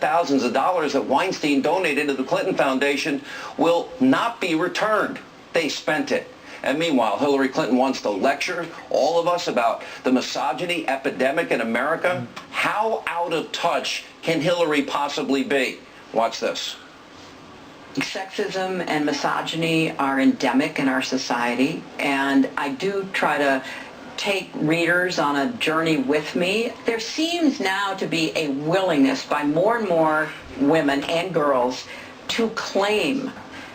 thousands of dollars that Weinstein donated to the Clinton Foundation will not be returned. They spent it. And meanwhile, Hillary Clinton wants to lecture all of us about the misogyny epidemic in America. How out of touch can Hillary possibly be? Watch this. Sexism and misogyny are endemic in our society, and I do try to take readers on a journey with me. There seems now to be a willingness by more and more women and girls to claim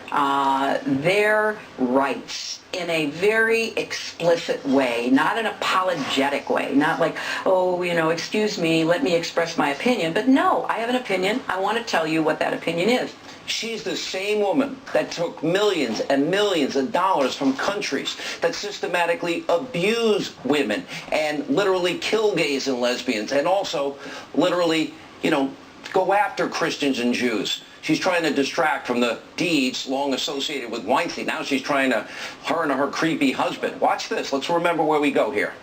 their rights in a very explicit way, not an apologetic way, not like, oh, excuse me, let me express my opinion. But no, I have an opinion. I want to tell you what that opinion is. She's the same woman that took millions and millions of dollars from countries that systematically abuse women and literally kill gays and lesbians and also literally, go after Christians and Jews. She's trying to distract from the deeds long associated with Weinstein. Now she's trying to, her and her creepy husband. Watch this. Let's remember where we go here.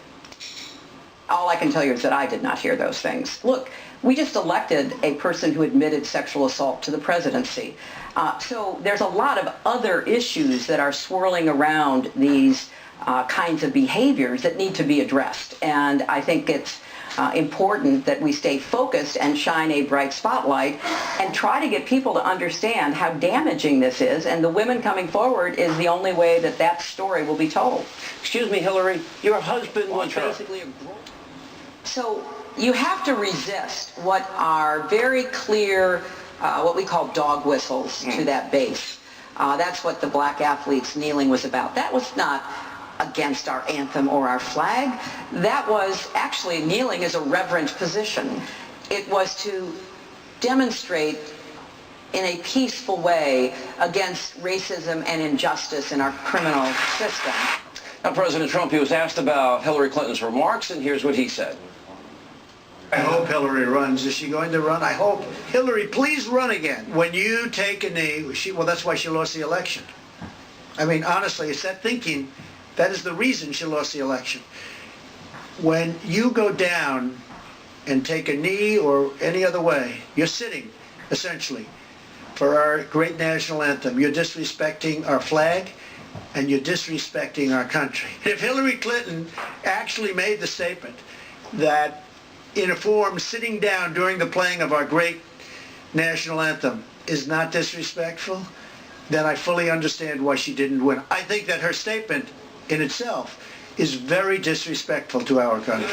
All I can tell you is that I did not hear those things. Look, we just elected a person who admitted sexual assault to the presidency. So there's a lot of other issues that are swirling around these kinds of behaviors that need to be addressed. And I think it's important that we stay focused and shine a bright spotlight and try to get people to understand how damaging this is. And the women coming forward is the only way that that story will be told. Excuse me, Hillary, your husband was basically a... So you have to resist what are very clear, what we call dog whistles to that base. That's what the black athletes kneeling was about. That was not against our anthem or our flag. That was actually, kneeling is a reverent position. It was to demonstrate in a peaceful way against racism and injustice in our criminal system. Now, President Trump, he was asked about Hillary Clinton's remarks, and here's what he said. I hope Hillary runs. Is she going to run? I hope. Hillary, please run again. When you take a knee, well, that's why she lost the election. I mean, honestly, it's that thinking. That is the reason she lost the election. When you go down and take a knee or any other way, you're sitting, essentially, for our great national anthem. You're disrespecting our flag, and you're disrespecting our country. If Hillary Clinton actually made the statement that in a form sitting down during the playing of our great national anthem is not disrespectful, then I fully understand why she didn't win. I think that her statement in itself is very disrespectful to our country.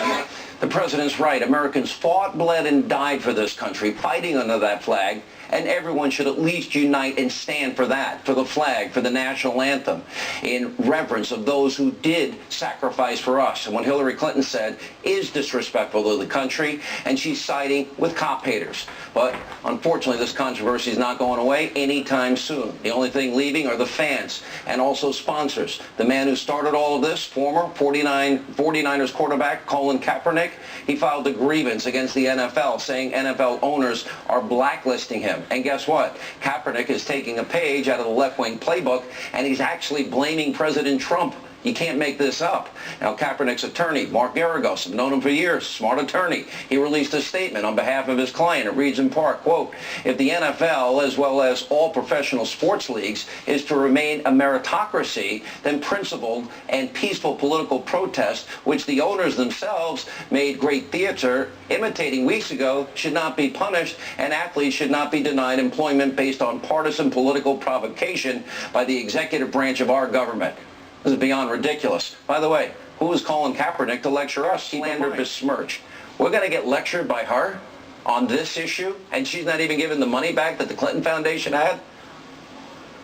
The president's right. Americans fought, bled, and died for this country, fighting under that flag, and everyone should at least unite and stand for that, for the flag, for the national anthem, in reverence of those who did sacrifice for us. And what Hillary Clinton said is disrespectful to the country, and she's siding with cop haters. But unfortunately, this controversy is not going away anytime soon. The only thing leaving are the fans and also sponsors. The man who started all of this, former 49ers quarterback Colin Kaepernick, he filed a grievance against the NFL, saying NFL owners are blacklisting him. And guess what? Kaepernick is taking a page out of the left-wing playbook, and he's actually blaming President Trump. You can't make this up. Now, Kaepernick's attorney, Mark Garagos, I've known him for years, smart attorney. He released a statement on behalf of his client. It reads in part, quote, if the NFL, as well as all professional sports leagues, is to remain a meritocracy, then principled and peaceful political protest, which the owners themselves made great theater imitating weeks ago, should not be punished, and athletes should not be denied employment based on partisan political provocation by the executive branch of our government. This is beyond ridiculous. By the way, who is Colin Kaepernick to lecture us? Slander, besmirch. We're going to get lectured by her on this issue, and she's not even giving the money back that the Clinton Foundation had?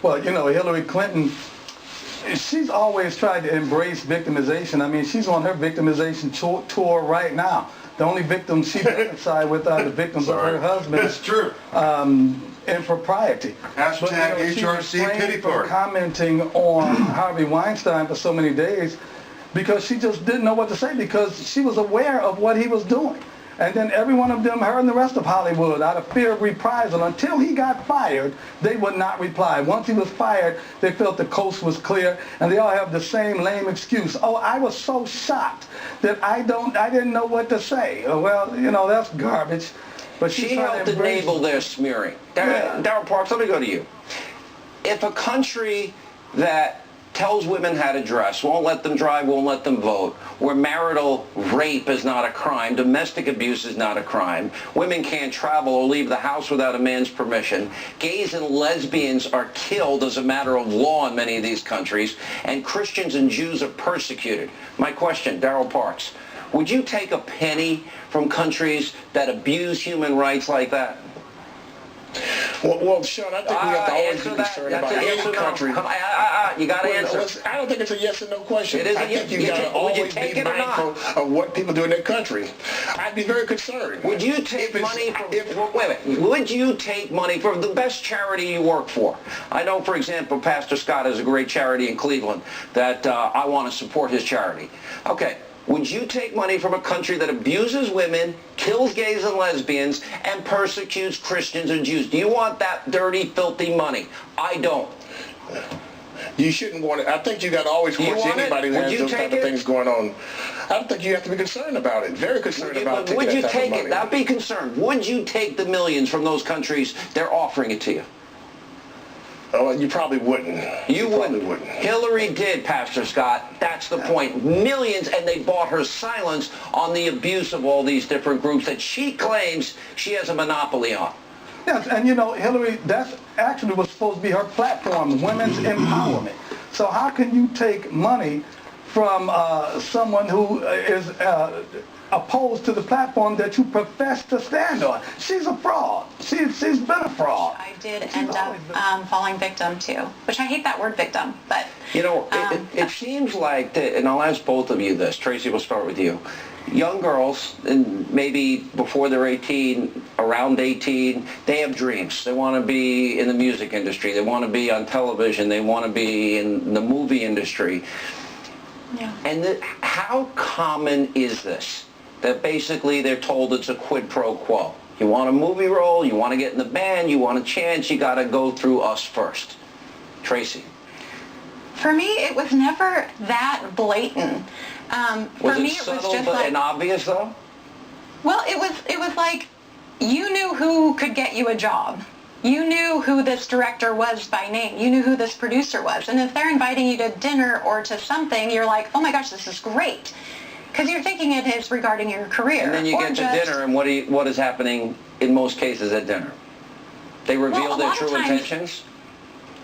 Well, Hillary Clinton, she's always tried to embrace victimization. I mean, she's on her victimization tour right now. The only victims she doesn't side with are the victims of her husband. That's true. Impropriety. Hashtag HRC pity party. Commenting on Harvey Weinstein for so many days because she just didn't know what to say because she was aware of what he was doing. And then every one of them, her and the rest of Hollywood, out of fear of reprisal, until he got fired, they would not reply. Once he was fired, they felt the coast was clear, and they all have the same lame excuse. Oh, I was so shocked that I didn't know what to say. Well, that's garbage. But she's she trying to helped embrace enable their smearing. Yeah. Darryl Parks, let me go to you. If a country that tells women how to dress, won't let them drive, won't let them vote, where marital rape is not a crime, domestic abuse is not a crime, women can't travel or leave the house without a man's permission, gays and lesbians are killed as a matter of law in many of these countries, and Christians and Jews are persecuted. My question, Darryl Parks, would you take a penny from countries that abuse human rights like that? Well, Sean, I think we have to always be concerned about any country. You got to answer. I don't think it's a yes or no question. It is. I think you got to always be mindful of what people do in their country. I'd be very concerned. Would you take money from? Wait. Would you take money from the best charity you work for? I know, for example, Pastor Scott has a great charity in Cleveland that I want to support his charity. Okay. Would you take money from a country that abuses women, kills gays and lesbians, and persecutes Christians and Jews? Do you want that dirty, filthy money? I don't. You shouldn't want it. I think you got to always watch anybody that has those type of things going on. I think you have to be concerned about it. Very concerned about taking that type of money. Would you take it? Not be concerned. Would you take the millions from those countries? They're offering it to you. Oh, you probably wouldn't. You wouldn't. Hillary did, Pastor Scott. That's the point. Millions, and they bought her silence on the abuse of all these different groups that she claims she has a monopoly on. Yes, and you know, Hillary, that's actually was supposed to be her platform, women's empowerment. So how can you take money from someone who is opposed to the platform that you profess to stand on? She's a fraud. She's been a fraud. I did end up falling victim to, which I hate that word victim, but... You know, it seems like, and I'll ask both of you this. Tracy, we'll start with you. Young girls, and maybe before they're 18, around 18, they have dreams. They want to be in the music industry. They want to be on television. They want to be in the movie industry. Yeah. And how common is this? That basically they're told it's a quid pro quo. You want a movie role, you want to get in the band, you want a chance, you got to go through us first. Tracy. For me, it was never that blatant. Was it subtle and obvious though? Well, it was like you knew who could get you a job. You knew who this director was by name. You knew who this producer was. And if they're inviting you to dinner or to something, you're like, oh my gosh, this is great. Because you're thinking it is regarding your career. And then you get to dinner, and what is happening in most cases at dinner? They reveal their true intentions?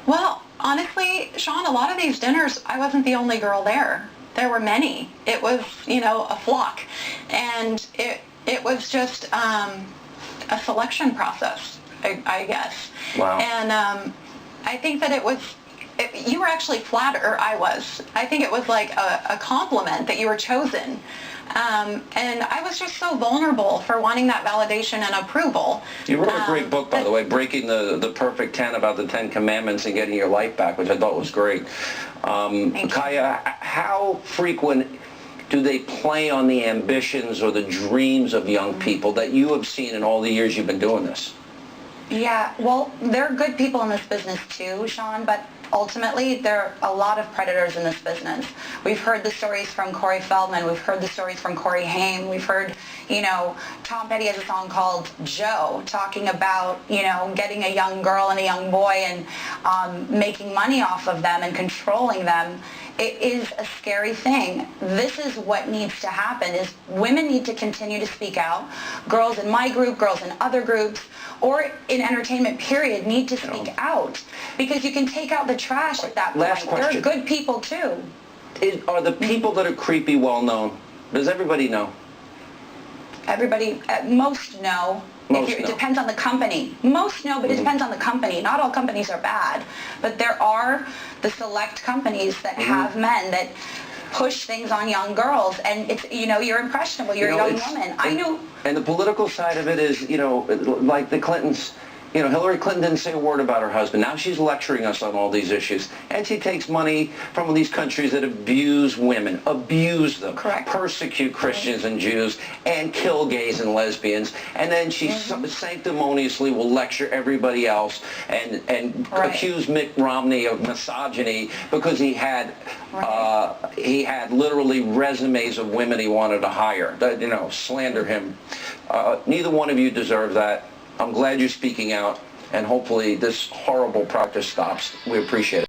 Well, honestly, Sean, a lot of these dinners, I wasn't the only girl there. There were many. It was, you know, a flock. And it was just a selection process, I guess. Wow. And I think that you were actually flattered, or I was. I think it was like a compliment that you were chosen. And I was just so vulnerable for wanting that validation and approval. You wrote a great book, by the way, Breaking the Perfect 10, about the 10 Commandments and getting your life back, which I thought was great. Kaya, how frequent do they play on the ambitions or the dreams of young people that you have seen in all the years you've been doing this? Yeah, well, there are good people in this business too, Sean, but ultimately there are a lot of predators in this business. We've heard the stories from Corey Feldman. We've heard the stories from Corey Haim. We've heard, you know, Tom Petty has a song called Joe, talking about, you know, getting a young girl and a young boy and making money off of them and controlling them. It is a scary thing. This is what needs to happen, is women need to continue to speak out. Girls in my group, girls in other groups, or in entertainment period, need to speak out. Because you can take out the trash at that point. Last question. There are good people too. Are the people that are creepy well known? Does everybody know? Everybody, most know. It depends on the company. Most know, but it depends on the company. Not all companies are bad, but there are the select companies that have men that push things on young girls, and it's, you know, you're impressionable, you're a young woman. I knew. And the political side of it is, you know, like the Clintons, You know, Hillary Clinton didn't say a word about her husband. Now she's lecturing us on all these issues. And she takes money from these countries that abuse women, abuse them, Correct. persecute Christians and Jews, and kill gays and lesbians. And then she sanctimoniously will lecture everybody else and accuse Mitt Romney of misogyny because he had literally resumes of women he wanted to hire. You know, slander him. Neither one of you deserve that. I'm glad you're speaking out, and hopefully this horrible practice stops. We appreciate it.